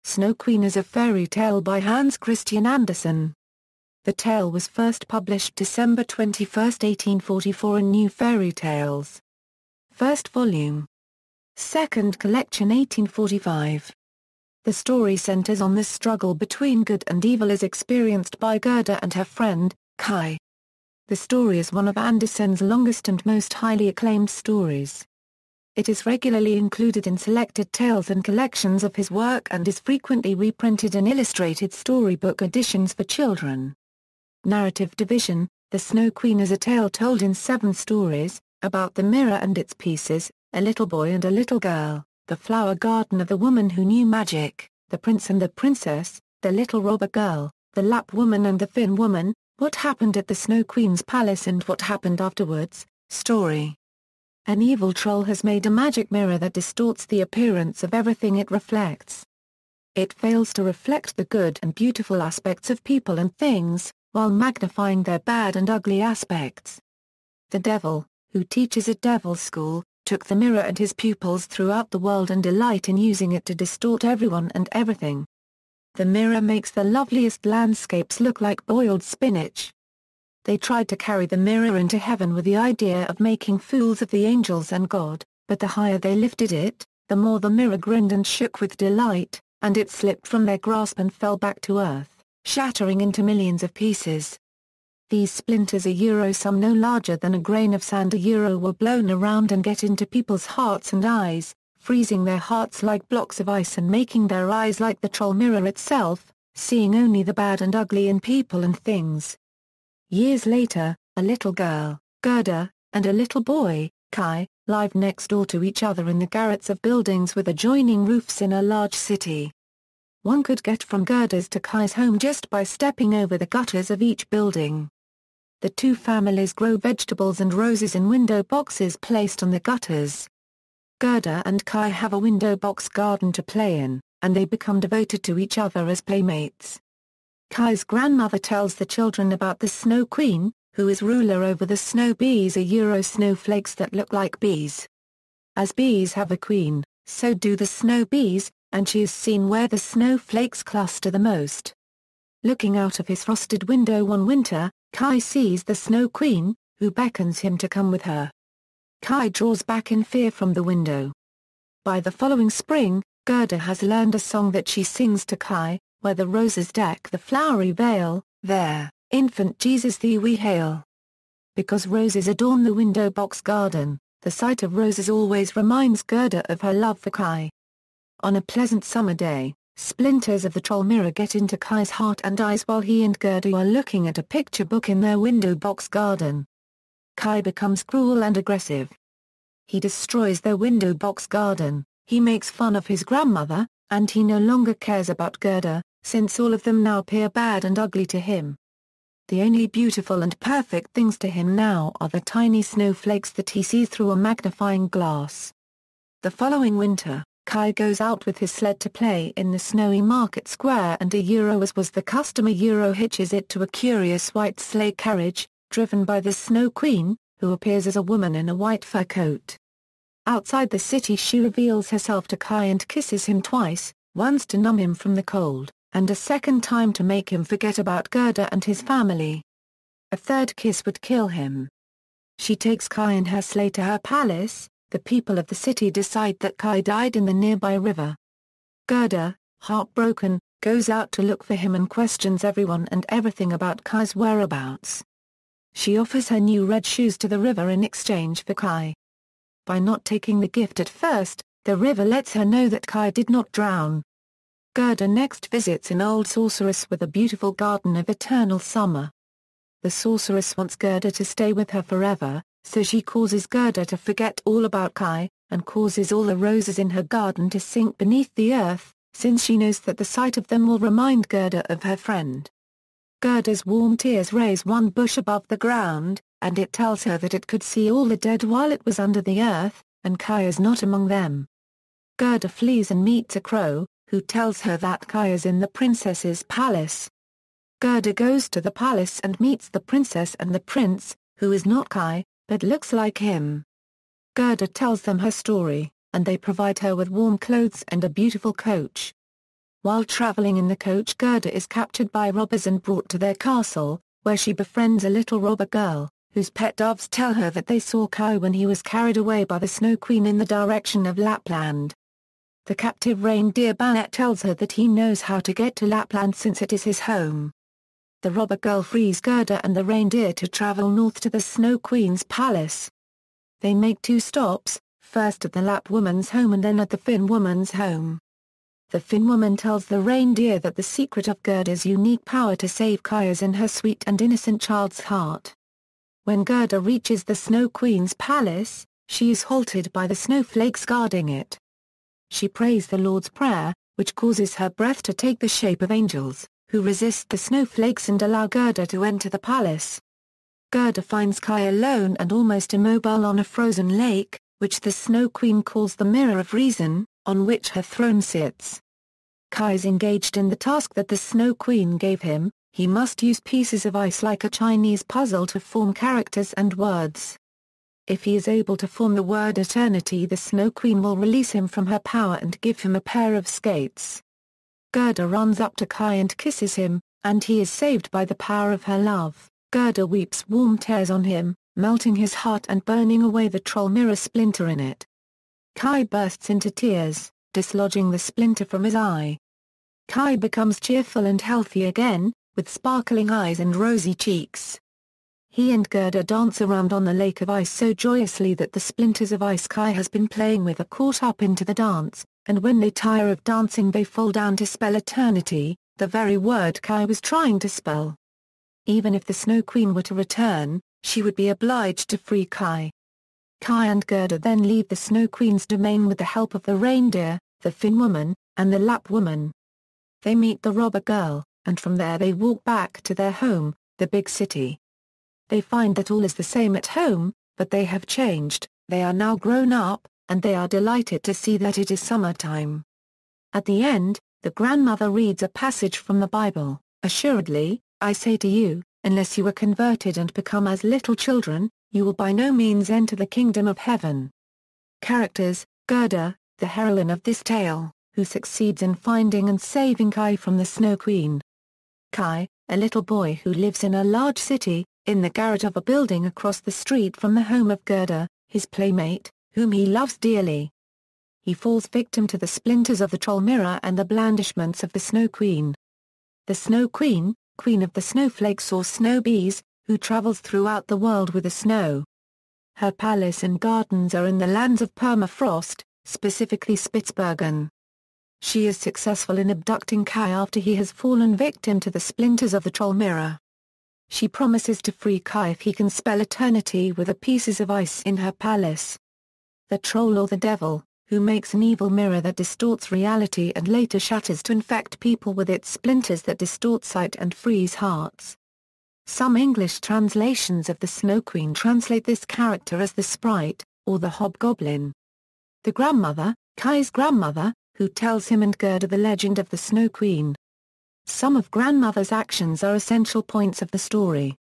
Snow Queen is a fairy tale by Hans Christian Andersen. The tale was first published December 21, 1844 in New Fairy Tales. First volume. Second collection 1845. The story centers on the struggle between good and evil as experienced by Gerda and her friend, Kai. The story is one of Andersen's longest and most highly acclaimed stories. It is regularly included in selected tales and collections of his work and is frequently reprinted in illustrated storybook editions for children. Narrative division: The Snow Queen is a tale told in 7 stories, about the mirror and its pieces, a little boy and a little girl, the flower garden of the woman who knew magic, the prince and the princess, the little robber girl, the Lapp woman and the Finn woman, what happened at the Snow Queen's palace and what happened afterwards. Story. An evil troll has made a magic mirror that distorts the appearance of everything it reflects. It fails to reflect the good and beautiful aspects of people and things, while magnifying their bad and ugly aspects. The devil, who teaches at Devil's School, took the mirror and his pupils throughout the world and delight in using it to distort everyone and everything. The mirror makes the loveliest landscapes look like boiled spinach. They tried to carry the mirror into heaven with the idea of making fools of the angels and God, but the higher they lifted it, the more the mirror grinned and shook with delight, and it slipped from their grasp and fell back to earth, shattering into millions of pieces. These splinters some no larger than a grain of sand were blown around and get into people's hearts and eyes, freezing their hearts like blocks of ice and making their eyes like the troll mirror itself, seeing only the bad and ugly in people and things. Years later, a little girl, Gerda, and a little boy, Kai, lived next door to each other in the garrets of buildings with adjoining roofs in a large city. One could get from Gerda's to Kai's home just by stepping over the gutters of each building. The two families grow vegetables and roses in window boxes placed on the gutters. Gerda and Kai have a window box garden to play in, and they become devoted to each other as playmates. Kai's grandmother tells the children about the Snow Queen, who is ruler over the snow bees, snowflakes that look like bees. As bees have a queen, so do the snow bees, and she is seen where the snowflakes cluster the most. Looking out of his frosted window one winter, Kai sees the Snow Queen, who beckons him to come with her. Kai draws back in fear from the window. By the following spring, Gerda has learned a song that she sings to Kai, where the roses deck the flowery vale, there, infant Jesus thee we hail. Because roses adorn the window box garden, the sight of roses always reminds Gerda of her love for Kai. On a pleasant summer day, splinters of the troll mirror get into Kai's heart and eyes while he and Gerda are looking at a picture book in their window box garden. Kai becomes cruel and aggressive. He destroys their window box garden, he makes fun of his grandmother, and he no longer cares about Gerda, since all of them now appear bad and ugly to him. The only beautiful and perfect things to him now are the tiny snowflakes that he sees through a magnifying glass. The following winter, Kai goes out with his sled to play in the snowy market square, and as was the custom hitches it to a curious white sleigh carriage, driven by the Snow Queen, who appears as a woman in a white fur coat. Outside the city she reveals herself to Kai and kisses him twice, once to numb him from the cold, and a second time to make him forget about Gerda and his family. A third kiss would kill him. She takes Kai and her sleigh to her palace. The people of the city decide that Kai died in the nearby river. Gerda, heartbroken, goes out to look for him and questions everyone and everything about Kai's whereabouts. She offers her new red shoes to the river in exchange for Kai. By not taking the gift at first, the river lets her know that Kai did not drown. Gerda next visits an old sorceress with a beautiful garden of eternal summer. The sorceress wants Gerda to stay with her forever, so she causes Gerda to forget all about Kai, and causes all the roses in her garden to sink beneath the earth, since she knows that the sight of them will remind Gerda of her friend. Gerda's warm tears raise one bush above the ground, and it tells her that it could see all the dead while it was under the earth, and Kai is not among them. Gerda flees and meets a crow, who tells her that Kai is in the princess's palace. Gerda goes to the palace and meets the princess and the prince, who is not Kai, but looks like him. Gerda tells them her story, and they provide her with warm clothes and a beautiful coach. While traveling in the coach, Gerda is captured by robbers and brought to their castle, where she befriends a little robber girl, whose pet doves tell her that they saw Kai when he was carried away by the Snow Queen in the direction of Lapland. The captive reindeer Bannet tells her that he knows how to get to Lapland since it is his home. The robber girl frees Gerda and the reindeer to travel north to the Snow Queen's palace. They make 2 stops, first at the Lapp woman's home and then at the Finn woman's home. The Finn woman tells the reindeer that the secret of Gerda's unique power to save Kai is in her sweet and innocent child's heart. When Gerda reaches the Snow Queen's palace, she is halted by the snowflakes guarding it. She prays the Lord's Prayer, which causes her breath to take the shape of angels, who resist the snowflakes and allow Gerda to enter the palace. Gerda finds Kai alone and almost immobile on a frozen lake, which the Snow Queen calls the Mirror of Reason, on which her throne sits. Kai is engaged in the task that the Snow Queen gave him. He must use pieces of ice like a Chinese puzzle to form characters and words. If he is able to form the word eternity, the Snow Queen will release him from her power and give him a pair of skates. Gerda runs up to Kai and kisses him, and he is saved by the power of her love. Gerda weeps warm tears on him, melting his heart and burning away the troll mirror splinter in it. Kai bursts into tears, dislodging the splinter from his eye. Kai becomes cheerful and healthy again, with sparkling eyes and rosy cheeks. He and Gerda dance around on the lake of ice so joyously that the splinters of ice Kai has been playing with are caught up into the dance, and when they tire of dancing they fall down to spell eternity, the very word Kai was trying to spell. Even if the Snow Queen were to return, she would be obliged to free Kai. Kai and Gerda then leave the Snow Queen's domain with the help of the reindeer, the Finn woman, and the Lapp woman. They meet the robber girl, and from there they walk back to their home, the big city. They find that all is the same at home, but they have changed, they are now grown up, and they are delighted to see that it is summertime. At the end, the grandmother reads a passage from the Bible, "Assuredly, I say to you, unless you are converted and become as little children, you will by no means enter the kingdom of heaven." Characters: Gerda, the heroine of this tale, who succeeds in finding and saving Kai from the Snow Queen. Kai, a little boy who lives in a large city, in the garret of a building across the street from the home of Gerda, his playmate, whom he loves dearly. He falls victim to the splinters of the troll mirror and the blandishments of the Snow Queen. The Snow Queen, queen of the snowflakes or snow bees, who travels throughout the world with the snow. Her palace and gardens are in the lands of permafrost, specifically Spitsbergen. She is successful in abducting Kai after he has fallen victim to the splinters of the troll mirror. She promises to free Kai if he can spell eternity with the pieces of ice in her palace. The troll or the devil, who makes an evil mirror that distorts reality and later shatters to infect people with its splinters that distort sight and freeze hearts. Some English translations of the Snow Queen translate this character as the sprite, or the hobgoblin. The grandmother, Kai's grandmother, who tells him and Gerda the legend of the Snow Queen. Some of grandmother's actions are essential points of the story.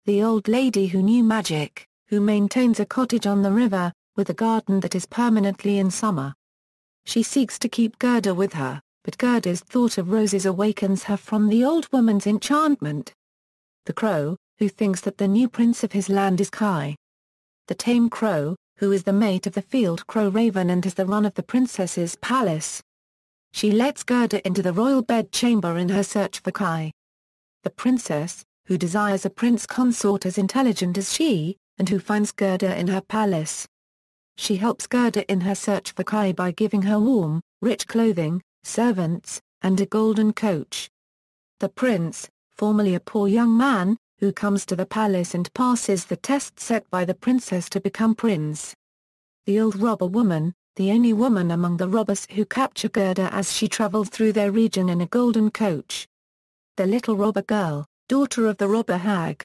The old lady who knew magic, who maintains a cottage on the river, with a garden that is permanently in summer. She seeks to keep Gerda with her, but Gerda's thought of roses awakens her from the old woman's enchantment. The crow, who thinks that the new prince of his land is Kai. The tame crow, who is the mate of the field crow raven and has the run of the princess's palace. She lets Gerda into the royal bedchamber in her search for Kai. The princess, who desires a prince consort as intelligent as she, and who finds Gerda in her palace. She helps Gerda in her search for Kai by giving her warm, rich clothing, servants, and a golden coach. The prince, formerly a poor young man, who comes to the palace and passes the test set by the princess to become prince. The old robber woman, the only woman among the robbers who capture Gerda as she travels through their region in a golden coach. The little robber girl, daughter of the robber hag.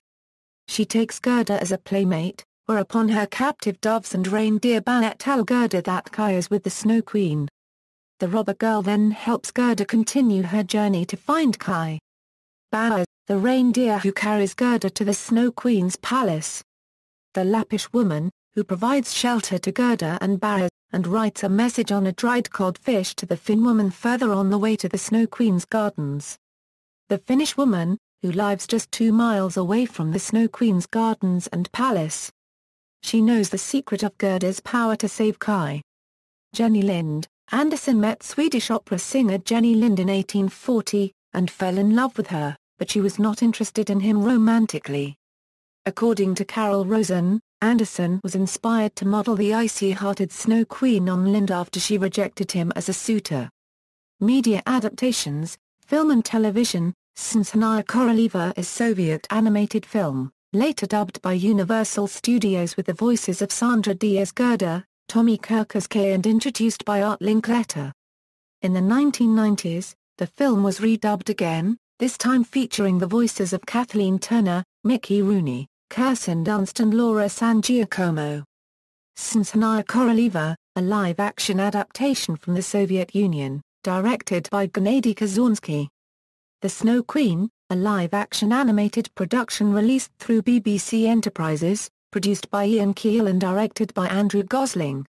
She takes Gerda as a playmate, whereupon her captive doves and reindeer Bannet tell Gerda that Kai is with the Snow Queen. The robber girl then helps Gerda continue her journey to find Kai. Bauer, the reindeer who carries Gerda to the Snow Queen's palace. The Lappish woman, who provides shelter to Gerda and Barra, and writes a message on a dried codfish to the Finn woman further on the way to the Snow Queen's gardens. The Finnish woman, who lives just 2 miles away from the Snow Queen's gardens and palace. She knows the secret of Gerda's power to save Kai. Jenny Lind. Andersen met Swedish opera singer Jenny Lind in 1840, and fell in love with her, but she was not interested in him romantically. According to Carol Rosen, Andersen was inspired to model the icy-hearted Snow Queen on Lind after she rejected him as a suitor. Media adaptations, film and television. Snezhnaya Koroleva is Soviet animated film, later dubbed by Universal Studios with the voices of Sandra Dee as Gerda, Tommy Kirk as Kay, and introduced by Art Linkletter. In the 1990s, the film was redubbed again, this time featuring the voices of Kathleen Turner, Mickey Rooney, Kirsten Dunst and Laura San Giacomo. Snezhnaya Koroleva, a live-action adaptation from the Soviet Union, directed by Gennady Kazornsky. The Snow Queen, a live-action animated production released through BBC Enterprises, produced by Ian Keel and directed by Andrew Gosling.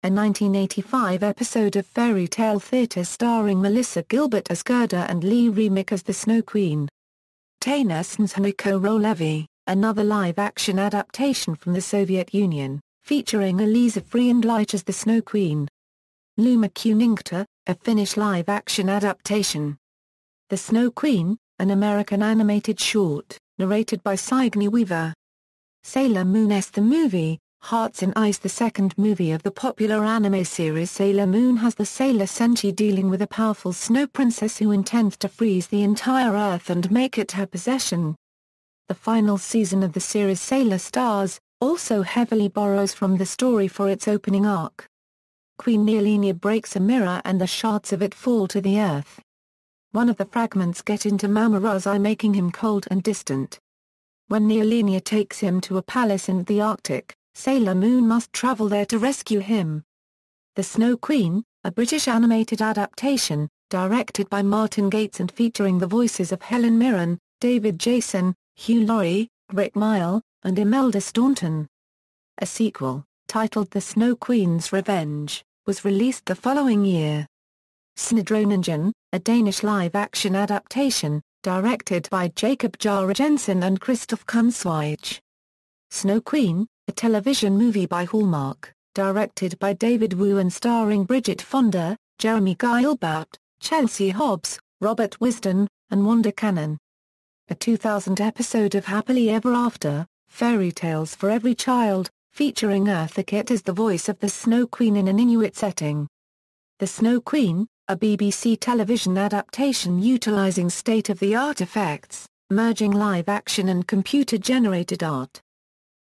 A 1985 episode of Fairy Tale Theatre starring Melissa Gilbert as Gerda and Lee Remick as the Snow Queen. Taina Snezhnaya Koroleva, another live-action adaptation from the Soviet Union, featuring Eliza Friendlich as the Snow Queen. Luma Kuninka, a Finnish live-action adaptation. The Snow Queen, an American animated short, narrated by Sigourney Weaver. Sailor Moon S. The movie, Hearts in Ice. The second movie of the popular anime series Sailor Moon has the Sailor Senshi dealing with a powerful snow princess who intends to freeze the entire Earth and make it her possession. The final season of the series Sailor Stars, also heavily borrows from the story for its opening arc. Queen Neolenia breaks a mirror and the shards of it fall to the earth. One of the fragments get into Mamoru's eye, making him cold and distant. When Neolenia takes him to a palace in the Arctic, Sailor Moon must travel there to rescue him. The Snow Queen, a British animated adaptation, directed by Martin Gates and featuring the voices of Helen Mirren, David Jason, Hugh Laurie, Rick Mayall, and Imelda Staunton. A sequel, titled The Snow Queen's Revenge, was released the following year. Snedronningen, a Danish live-action adaptation, directed by Jacob Jara Jensen and Christoph Kunsweich. Snow Queen, a television movie by Hallmark, directed by David Wu and starring Bridget Fonda, Jeremy Guilbert, Chelsea Hobbs, Robert Wisdom, and Wanda Cannon. A 2000 episode of Happily Ever After, Fairy Tales for Every Child, featuring Eartha Kitt as the voice of the Snow Queen in an Inuit setting. The Snow Queen, a BBC television adaptation utilizing state-of-the-art effects, merging live-action and computer-generated art.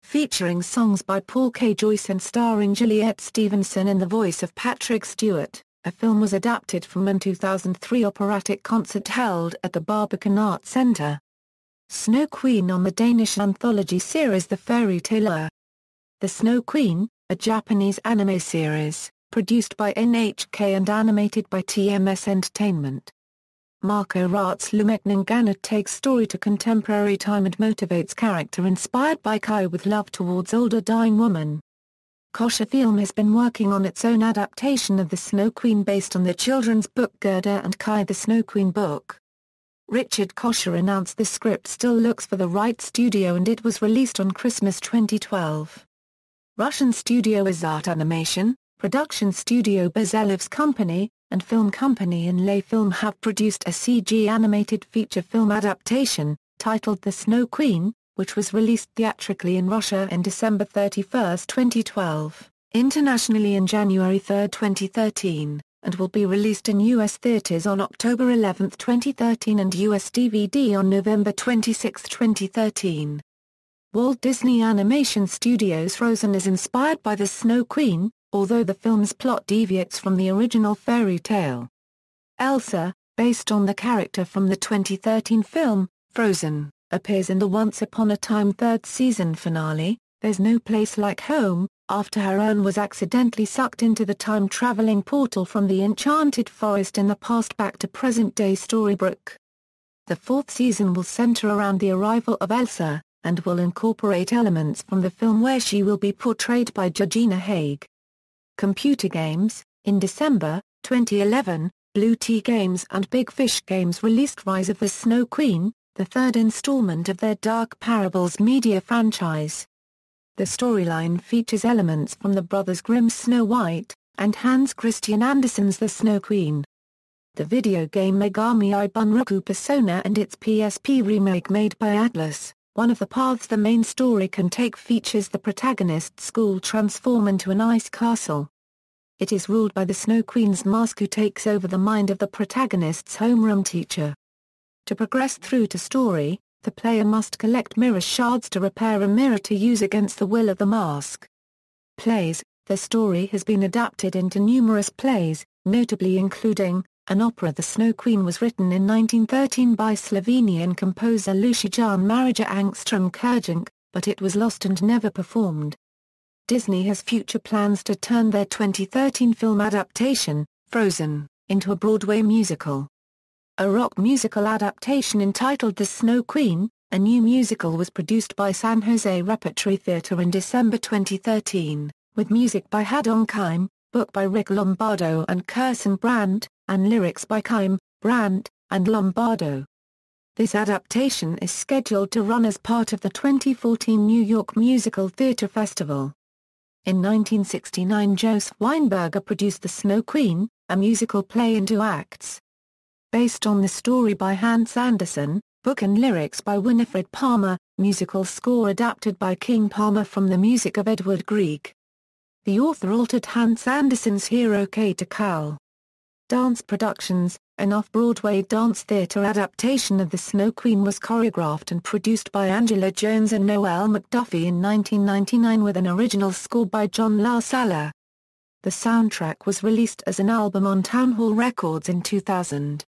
Featuring songs by Paul K. Joyce and starring Juliet Stevenson in the voice of Patrick Stewart, a film was adapted from a 2003 operatic concert held at the Barbican Arts Centre. Snow Queen on the Danish anthology series The Fairy Tale. The Snow Queen, a Japanese anime series, produced by NHK and animated by TMS Entertainment. Marco Rat's Lumekningana takes story to contemporary time and motivates character inspired by Kai with love towards older dying woman. Kosher Film has been working on its own adaptation of The Snow Queen based on the children's book Gerda and Kai the Snow Queen book. Richard Kosher announced the script still looks for the right studio and it was released on Christmas 2012. Russian studio Azart Animation, production studio Bazelev's company, and film company Inlay Film have produced a CG animated feature film adaptation, titled The Snow Queen, which was released theatrically in Russia on December 31, 2012, internationally on January 3, 2013, and will be released in U.S. theaters on October 11, 2013 and U.S. DVD on November 26, 2013. Walt Disney Animation Studios' Frozen is inspired by The Snow Queen, although the film's plot deviates from the original fairy tale. Elsa, based on the character from the 2013 film, Frozen, appears in the Once Upon a Time third season finale, There's No Place Like Home, after her urn was accidentally sucked into the time-traveling portal from the enchanted forest in the past back to present-day Storybrooke. The fourth season will center around the arrival of Elsa, and will incorporate elements from the film where she will be portrayed by Georgina Haig. Computer games. In December 2011, Blue Tea Games and Big Fish Games released Rise of the Snow Queen, the third installment of their Dark Parables media franchise. The storyline features elements from the Brothers Grimm's Snow White, and Hans Christian Andersen's The Snow Queen. The video game Megami Bunraku Persona and its PSP remake made by Atlus, one of the paths the main story can take, features the protagonist's school transform into an ice castle. It is ruled by the Snow Queen's mask, who takes over the mind of the protagonist's homeroom teacher. To progress through to story, the player must collect mirror shards to repair a mirror to use against the will of the mask. Plays. The story has been adapted into numerous plays, notably including an opera. The Snow Queen was written in 1913 by Slovenian composer Lucijan Marija Angstrom Kurjank, but it was lost and never performed. Disney has future plans to turn their 2013 film adaptation, Frozen, into a Broadway musical. A rock musical adaptation entitled The Snow Queen, a new musical, was produced by San Jose Repertory Theatre in December 2013, with music by Hadong Keim, book by Rick Lombardo and Kirsten Brandt, and lyrics by Keim, Brandt, and Lombardo. This adaptation is scheduled to run as part of the 2014 New York Musical Theatre Festival. In 1969, Joseph Weinberger produced The Snow Queen, a musical play in 2 acts. Based on the story by Hans Andersen, book and lyrics by Winifred Palmer, musical score adapted by King Palmer from the music of Edward Grieg. The author altered Hans Andersen's Hero K to Cal. Dance Productions, an off-Broadway dance theatre adaptation of The Snow Queen, was choreographed and produced by Angela Jones and Noel McDuffie in 1999 with an original score by John LaSala. The soundtrack was released as an album on Town Hall Records in 2000.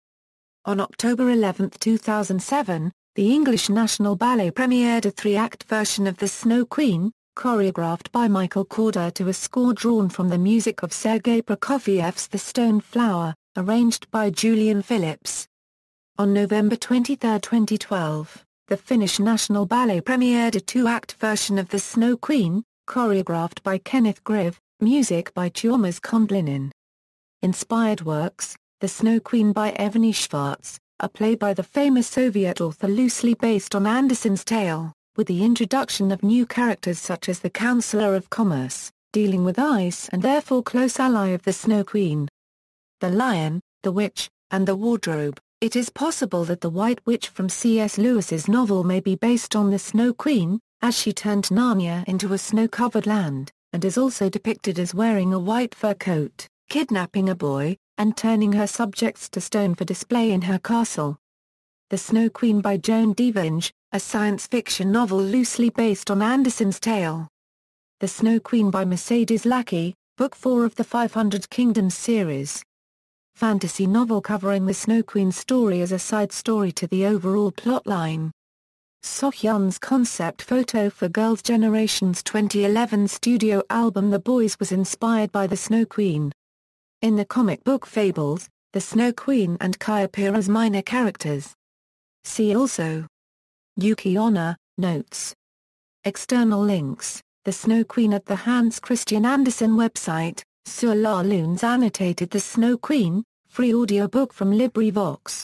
On October 11, 2007, the English National Ballet premiered a 3-act version of The Snow Queen, choreographed by Michael Korda to a score drawn from the music of Sergei Prokofiev's The Stone Flower, arranged by Julian Phillips. On November 23, 2012, the Finnish National Ballet premiered a 2-act version of The Snow Queen, choreographed by Kenneth Grieve, music by Tuomas Kondelinen. Inspired works: The Snow Queen by Evgeny Shvarts, a play by the famous Soviet author loosely based on Andersen's tale, with the introduction of new characters such as the Counselor of Commerce, dealing with ice and therefore close ally of the Snow Queen. The Lion, the Witch, and the Wardrobe. It is possible that the White Witch from C.S. Lewis's novel may be based on the Snow Queen, as she turned Narnia into a snow-covered land, and is also depicted as wearing a white fur coat, kidnapping a boy, and turning her subjects to stone for display in her castle. The Snow Queen by Joan Divinge, a science fiction novel loosely based on Andersen's tale. The Snow Queen by Mercedes Lackey, Book 4 of the 500 Kingdoms series. Fantasy novel covering the Snow Queen's story as a side story to the overall plotline. Sohyun's concept photo for Girls' Generation's 2011 studio album The Boys was inspired by the Snow Queen. In the comic book Fables, the Snow Queen and Kai appear as minor characters. See also: Yuki Onna, Notes. External links: The Snow Queen at the Hans Christian Andersen website, Sur la Lune's annotated The Snow Queen, free audiobook from LibriVox.